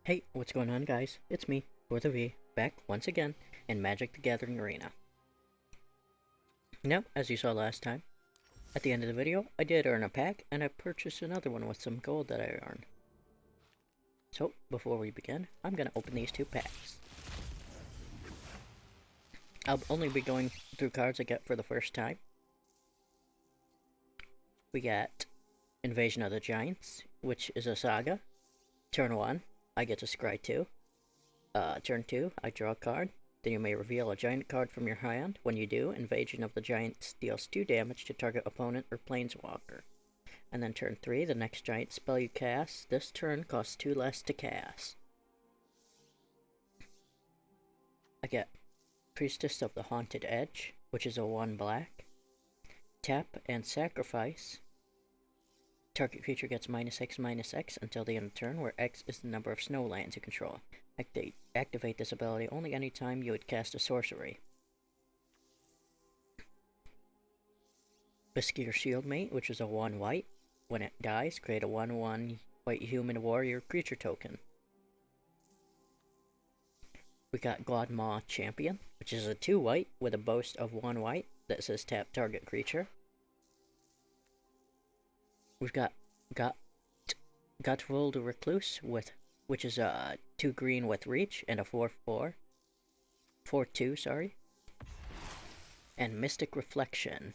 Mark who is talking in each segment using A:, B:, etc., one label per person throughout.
A: Hey, what's going on, guys? It's me, ForTheV, back once again in Magic the Gathering Arena. Now, as you saw last time, at the end of the video, I did earn a pack, and I purchased another one with some gold that I earned. So, before we begin, I'm gonna open these two packs. I'll only be going through cards I get for the first time. We got Invasion of the Giants, which is a saga. Turn 1, I get to scry 2. Turn 2, I draw a card. Then you may reveal a giant card from your hand. When you do, Invasion of the Giants deals 2 damage to target opponent or planeswalker. And then turn 3, the next giant spell you cast this turn costs 2 less to cast. I get Priestess of the Haunted Edge, which is a 1 black. Tap and sacrifice. Target creature gets -X/-X until the end of the turn, where X is the number of snow lands you control. Activate this ability only anytime you would cast a sorcery. Beskier Shieldmate, which is a 1 white. When it dies, create a 1/1 white human warrior creature token. We got Godmaw Champion, which is a 2 white with a boast of 1 white that says tap target creature. We've got Gutvold Recluse, which is a 2 green with reach and a 4/2, sorry. And Mystic Reflection,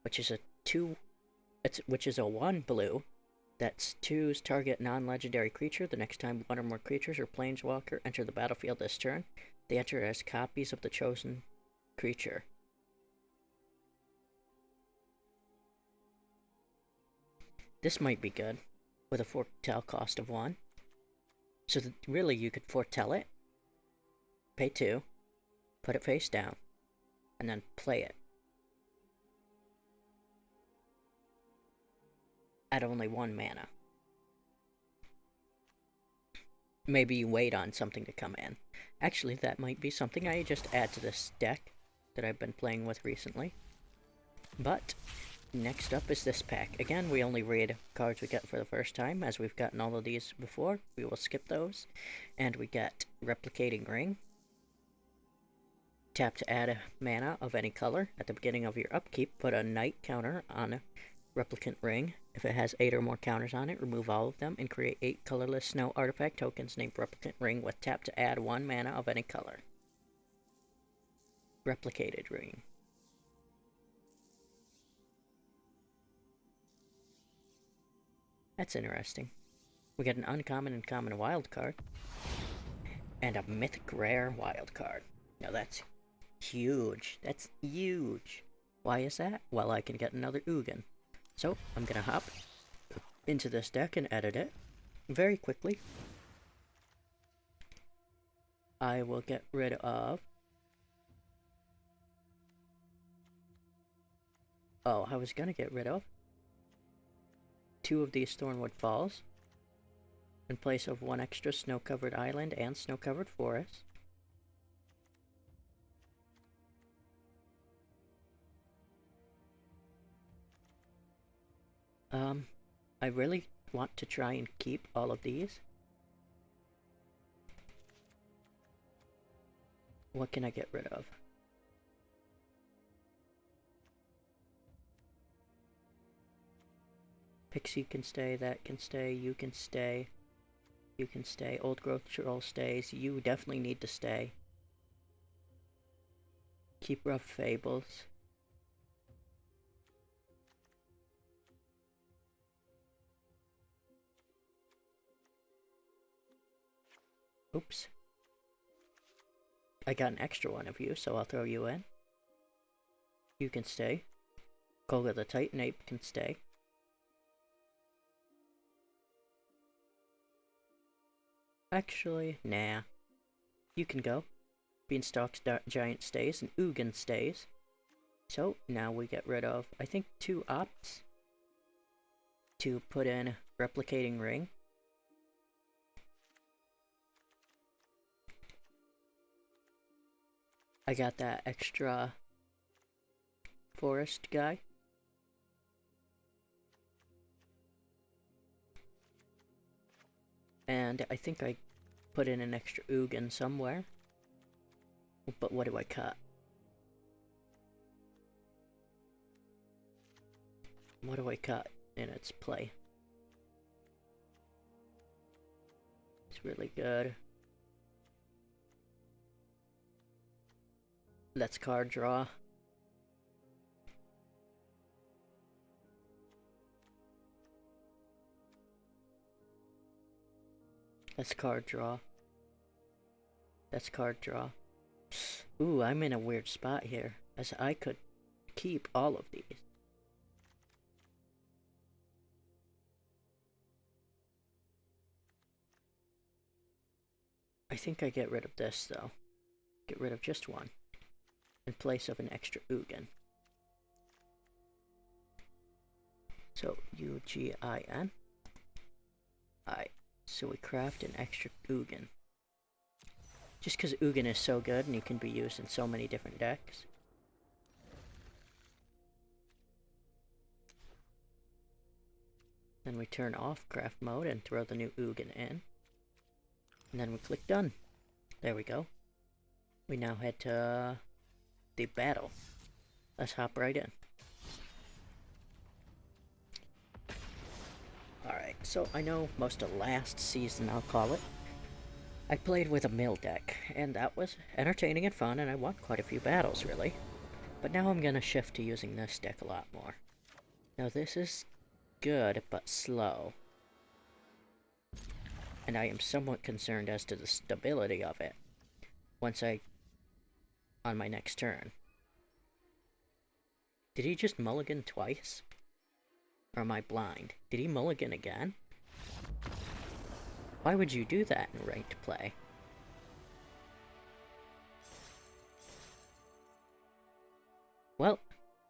A: which is a 1 blue. That's choose target non-legendary creature. The next time one or more creatures or planeswalker enter the battlefield this turn, they enter as copies of the chosen creature. This might be good, with a foretell cost of 1. So that really you could foretell it, pay 2, put it face down, and then play it. At only 1 mana. Maybe you wait on something to come in. Actually, that might be something I just add to this deck that I've been playing with recently. But next up is this pack. Again, we only read cards we get for the first time, as we've gotten all of these before. We will skip those. And we get Replicating Ring. Tap to add a mana of any color. At the beginning of your upkeep, put a night counter on a Replicant Ring. If it has 8 or more counters on it, remove all of them and create 8 colorless snow artifact tokens named Replicant Ring with tap to add 1 mana of any color. Replicated Ring. That's interesting. We get an uncommon and common wild card. And a mythic rare wild card. Now that's huge. That's huge. Why is that? Well, I can get another Ugin. So, I'm gonna hop into this deck and edit it very quickly. I will get rid of... Oh, I was gonna get rid of 2 of these Thornwood Falls in place of 1 extra snow-covered island and snow-covered forest. I really want to try and keep all of these. What can I get rid of? Pixie can stay, that can stay, you can stay. You can stay, Old Growth Troll stays, you definitely need to stay. Keep Rough Fables. Oops. I got an extra one of you, so I'll throw you in. You can stay. Koga the Titan Ape can stay. Actually, nah. You can go. Beanstalk's Giant stays and Ugin stays. So, now we get rid of, I think, 2 opts to put in Replicating Ring. I got that extra forest guy. And I think I put in an extra Ugin somewhere. But what do I cut? What do I cut in its play? It's really good. That's card draw. That's card draw. That's card draw. Ooh, I'm in a weird spot here, as I could keep all of these. I think I get rid of this, though. Get rid of just one, in place of an extra Ugin. So, U-G-I-N. Alright, so we craft an extra Ugin. Just because Ugin is so good and you can be used in so many different decks. Then we turn off craft mode and throw the new Ugin in. And then we click done. There we go. We now head to the battle. Let's hop right in. Alright, so I know most of last season, I'll call it, I played with a mill deck, and that was entertaining and fun, and I won quite a few battles, really. But now I'm gonna shift to using this deck a lot more. Now this is good, but slow. And I am somewhat concerned as to the stability of it on my next turn. Did he just mulligan twice? Or am I blind? Did he mulligan again? Why would you do that in ranked play? Well,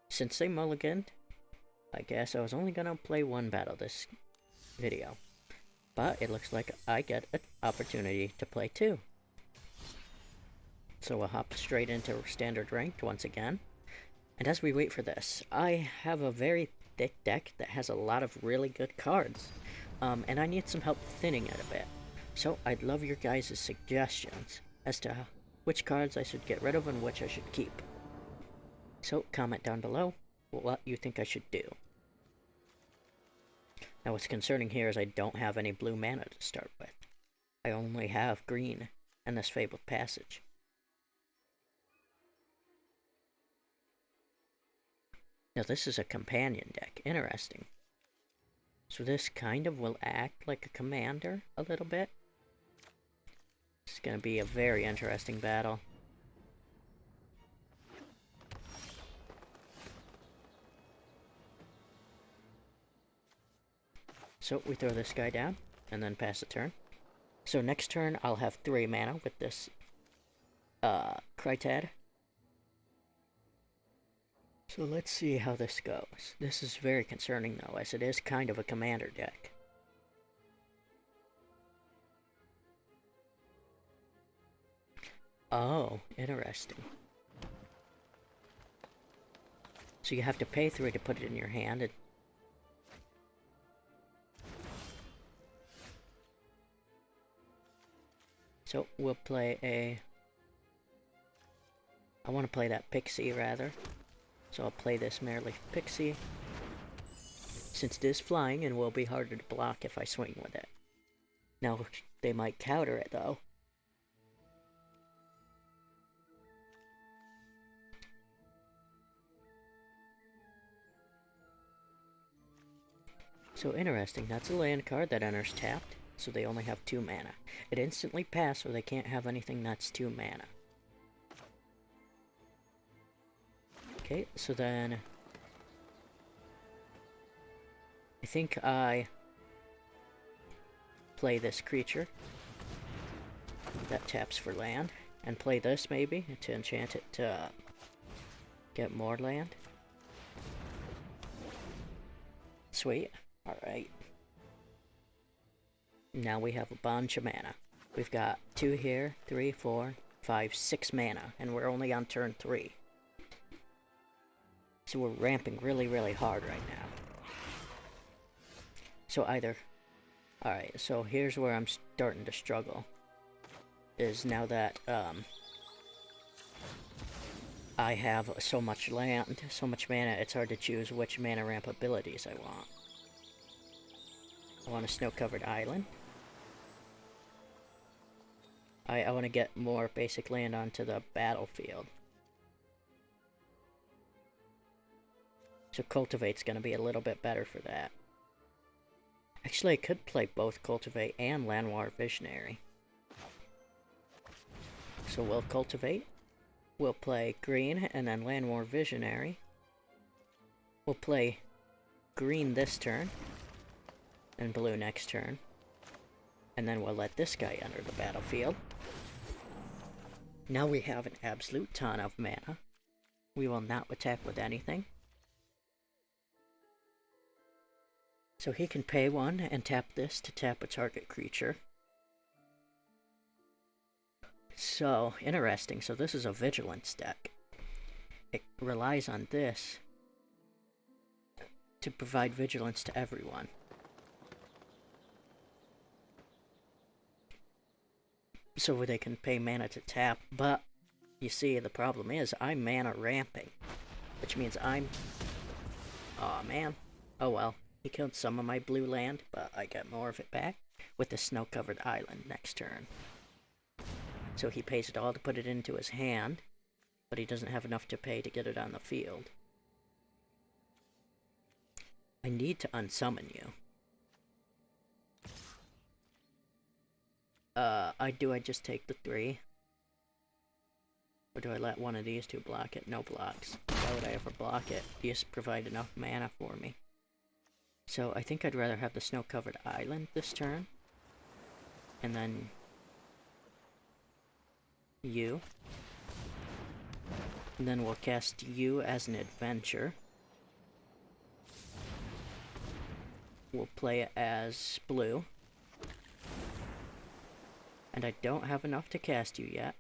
A: since they mulliganed, I guess I was only gonna play one battle this video. But it looks like I get an opportunity to play two. So we'll hop straight into standard ranked once again. And as we wait for this, I have a very thick deck that has a lot of really good cards. And I need some help thinning it a bit. So I'd love your guys' suggestions as to which cards I should get rid of and which I should keep. So comment down below what you think I should do. Now what's concerning here is I don't have any blue mana to start with. I only have green and this Fabled Passage. Now this is a companion deck. Interesting. So this kind of will act like a commander a little bit. It's going to be a very interesting battle. So we throw this guy down and then pass a turn. So next turn I'll have 3 mana with this Krytad. So let's see how this goes. This is very concerning though, as it is kind of a commander deck. Oh, interesting. So you have to pay 3 to put it in your hand. So we'll play a... I want to play that Pixie rather. So I'll play this merely Pixie, since it is flying and will be harder to block if I swing with it. Now, they might counter it though. So interesting, that's a land card that enters tapped, so they only have 2 mana. It instantly passes, so they can't have anything that's 2 mana. Okay, so then I think I play this creature that taps for land, and play this maybe to enchant it to get more land. Sweet. Alright. Now we have a bunch of mana. We've got 2 here, 3, 4, 5, 6 mana, and we're only on turn 3. So we're ramping really, really hard right now. So either... Alright, so here's where I'm starting to struggle. is now that I have so much land, so much mana, it's hard to choose which mana ramp abilities I want. I want a snow-covered island. I want to get more basic land onto the battlefield. So Cultivate's going to be a little bit better for that. Actually, I could play both Cultivate and Llanowar Visionary. So we'll Cultivate. We'll play green and then Llanowar Visionary. We'll play green this turn and blue next turn. And then we'll let this guy enter the battlefield. Now we have an absolute ton of mana. We will not attack with anything. So he can pay one and tap this to tap a target creature. So, interesting. So this is a Vigilance deck. It relies on this to provide Vigilance to everyone. So they can pay mana to tap, but you see, the problem is I'm mana ramping, which means I'm... Aw, man. Oh well. He killed some of my blue land, but I get more of it back with the snow-covered island next turn. So he pays it all to put it into his hand, but he doesn't have enough to pay to get it on the field. I need to unsummon you. I just take the 3? Or do I let one of these two block it? No blocks. Why would I ever block it? You just provide enough mana for me. So I think I'd rather have the snow-covered island this turn. And then... you. And then we'll cast you as an adventure. We'll play it as blue. And I don't have enough to cast you yet.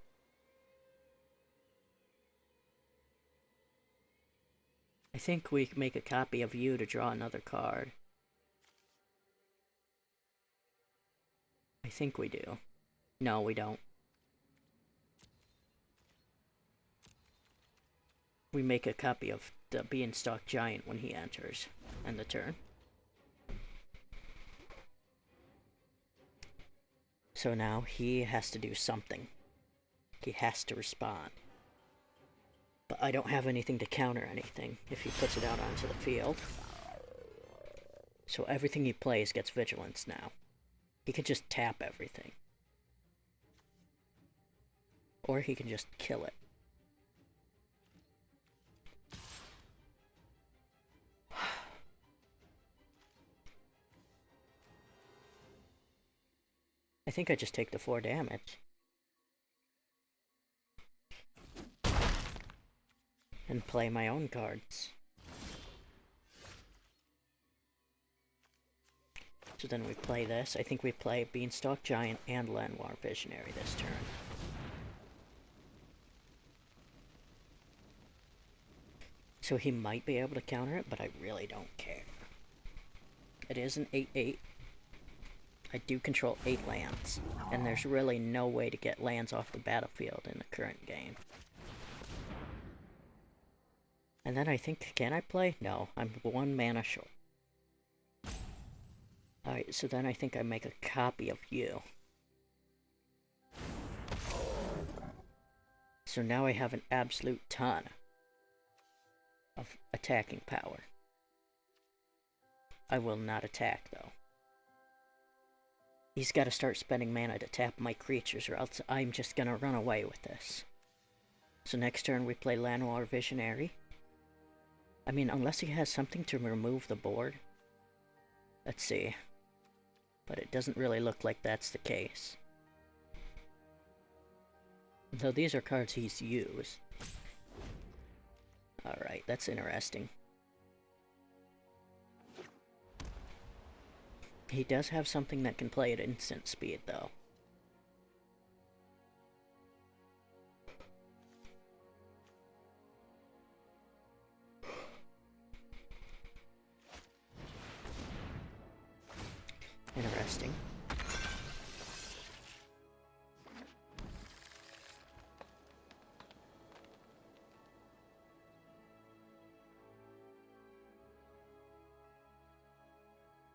A: I think we can make a copy of you to draw another card. I think we do. No, we don't. We make a copy of the Beanstalk Giant when he enters. End the turn. So now he has to do something. He has to respond. But I don't have anything to counter anything if he puts it out onto the field. So everything he plays gets Vigilance now. He could just tap everything. Or he can just kill it. I think I just take the 4 damage. And play my own cards. So then we play this. I think we play Beanstalk Giant and Llanowar Visionary this turn. So he might be able to counter it, but I really don't care. It is an 8/8. I do control 8 lands, and there's really no way to get lands off the battlefield in the current game. And then I think, can I play? No, I'm 1 mana short. Alright, so then I think I make a copy of you. So now I have an absolute ton of attacking power. I will not attack, though. He's got to start spending mana to tap my creatures, or else I'm just gonna run away with this. So next turn we play Llanowar Visionary. I mean, unless he has something to remove the board. Let's see. But it doesn't really look like that's the case. Though these are cards he's used. Alright, that's interesting. He does have something that can play at instant speed, though. Interesting.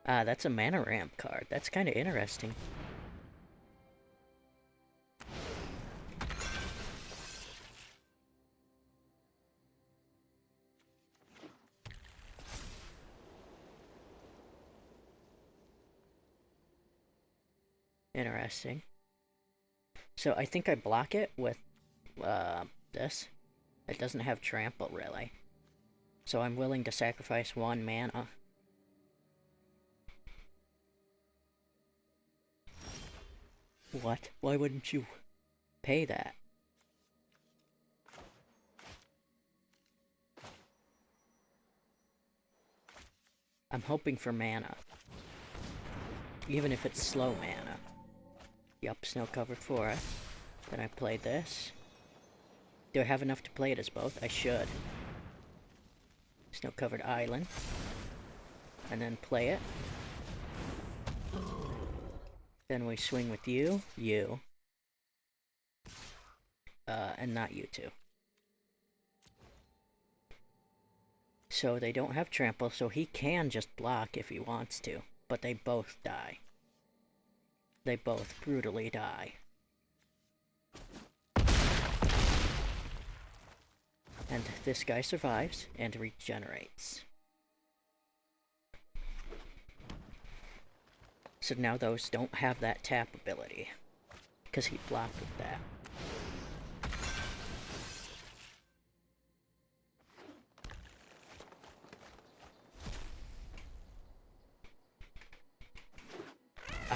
A: Ah, that's a mana ramp card. That's kind of interesting. Interesting. So I think I block it with this. It doesn't have trample, really. So I'm willing to sacrifice 1 mana. What? Why wouldn't you pay that? I'm hoping for mana. Even if it's slow mana. Yup, snow-covered forest. Then I play this. Do I have enough to play it as both? I should. Snow-covered island. And then play it. Then we swing with you. And not you two. So they don't have trample, so he can just block if he wants to. But they both die. They both brutally die. And this guy survives and regenerates. So now those don't have that tap ability. Because he blocked with that.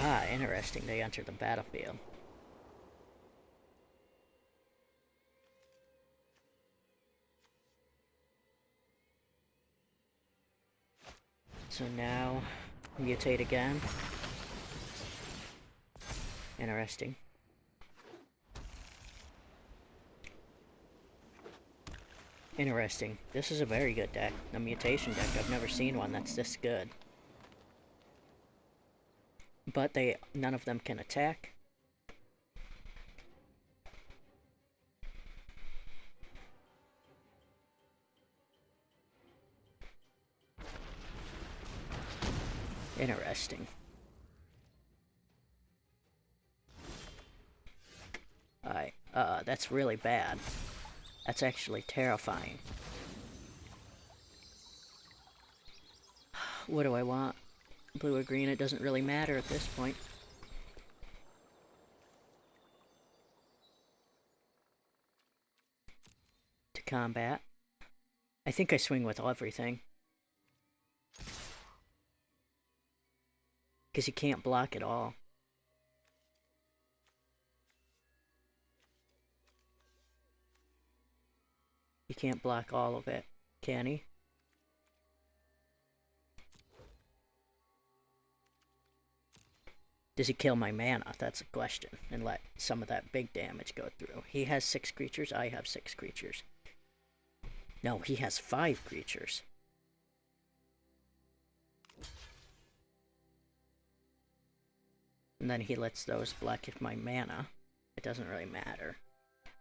A: Ah, interesting. They enter the battlefield. So now, mutate again. Interesting. Interesting. This is a very good deck. A mutation deck. I've never seen one that's this good. But none of them can attack. Interesting. Alright, that's really bad. That's actually terrifying. What do I want? Blue or green, it doesn't really matter at this point. To combat. I think I swing with everything. Because you can't block it all. You can't block all of it, can he? Does he kill my mana? That's a question. And let some of that big damage go through. He has 6 creatures, I have 6 creatures. No, he has 5 creatures. And then he lets those block my mana. It doesn't really matter.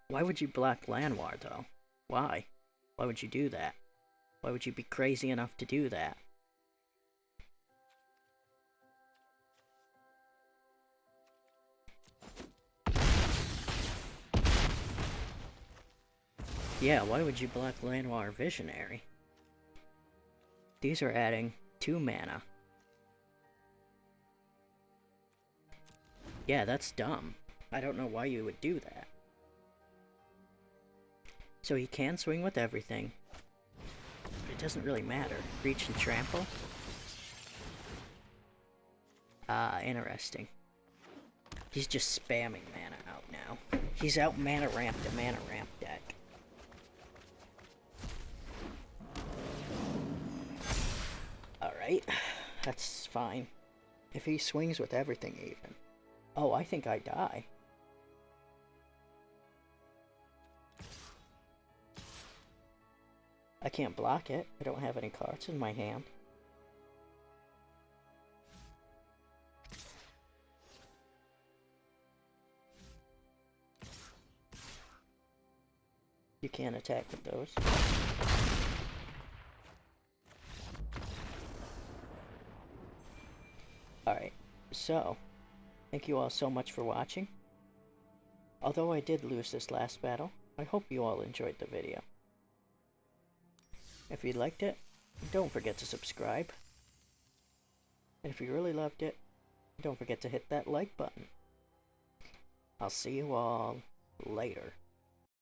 A: Why would you block Llanowar, though? Why? Why would you do that? Why would you be crazy enough to do that? Yeah, why would you block Llanowar Visionary? These are adding 2 mana. Yeah, that's dumb. I don't know why you would do that. So he can swing with everything. But it doesn't really matter. Reach and trample. Ah, interesting. He's just spamming mana out now. He's out mana ramped a mana ramp deck. Alright, that's fine. If he swings with everything even. Oh, I think I die. I can't block it. I don't have any cards in my hand. You can't attack with those. Alright, so, thank you all so much for watching. Although I did lose this last battle, I hope you all enjoyed the video. If you liked it, don't forget to subscribe. And if you really loved it, don't forget to hit that like button. I'll see you all later.